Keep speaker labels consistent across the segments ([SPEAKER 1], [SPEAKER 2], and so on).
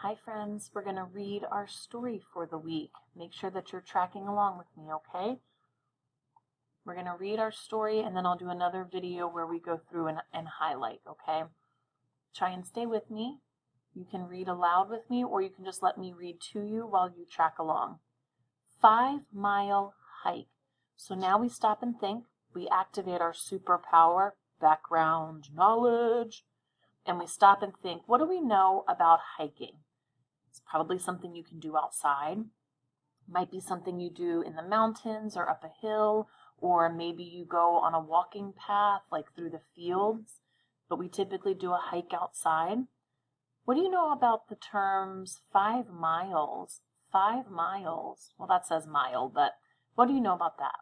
[SPEAKER 1] Hi friends, we're going to read our story for the week. Make sure that you're tracking along with me, okay? We're going to read our story and then I'll do another video where we go through and highlight, okay? Try and stay with me. You can read aloud with me or you can just let me read to you while you track along. 5-mile hike. So now we stop and think. We activate our superpower, background knowledge, and we stop and think, what do we know about hiking? It's probably something you can do outside. Might be something you do in the mountains or up a hill, or maybe you go on a walking path like through the fields, but we typically do a hike outside. What do you know about the terms 5 miles? 5 miles. Well, that says mile, but what do you know about that?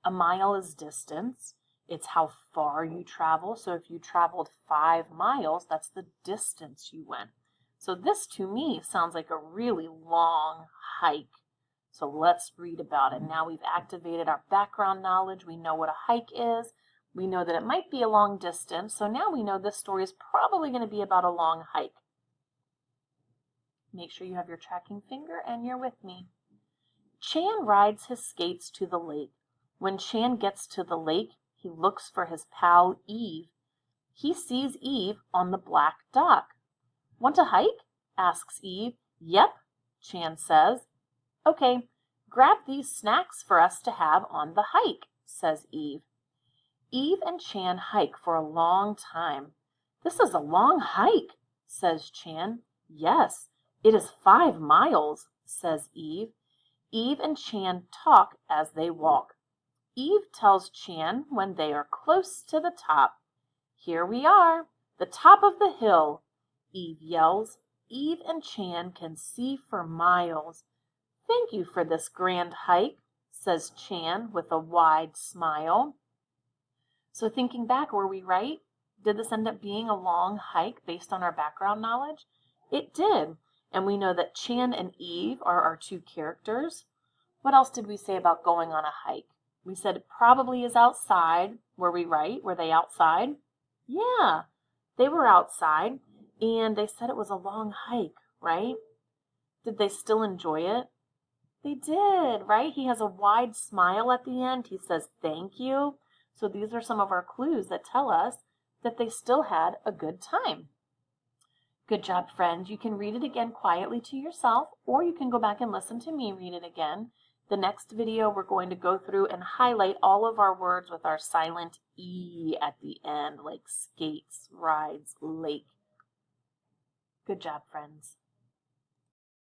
[SPEAKER 1] A mile is distance. It's how far you travel. So if you traveled 5 miles, that's the distance you went. So this to me sounds like a really long hike. So let's read about it. Now we've activated our background knowledge. We know what a hike is. We know that it might be a long distance. So now we know this story is probably going to be about a long hike. Make sure you have your tracking finger and you're with me. Chan rides his skates to the lake. When Chan gets to the lake, he looks for his pal Eve. He sees Eve on the black dock. Want to hike? Asks Eve. Yep, Chan says. Okay, grab these snacks for us to have on the hike, says Eve. Eve and Chan hike for a long time. This is a long hike, says Chan. Yes, it is 5 miles, says Eve. Eve and Chan talk as they walk. Eve tells Chan when they are close to the top. Here we are, the top of the hill, Eve yells. Eve and Chan can see for miles. Thank you for this grand hike, says Chan with a wide smile. So thinking back, were we right? Did this end up being a long hike based on our background knowledge? It did, and we know that Chan and Eve are our two characters. What else did we say about going on a hike? We said it probably is outside. Were we right? Were they outside? Yeah, they were outside, and they said it was a long hike, right? Did they still enjoy it? They did, right? He has a wide smile at the end. He says, thank you. So these are some of our clues that tell us that they still had a good time. Good job, friends. You can read it again quietly to yourself, or you can go back and listen to me read it again. The next video, we're going to go through and highlight all of our words with our silent E at the end, like skates, rides, lake. Good job, friends.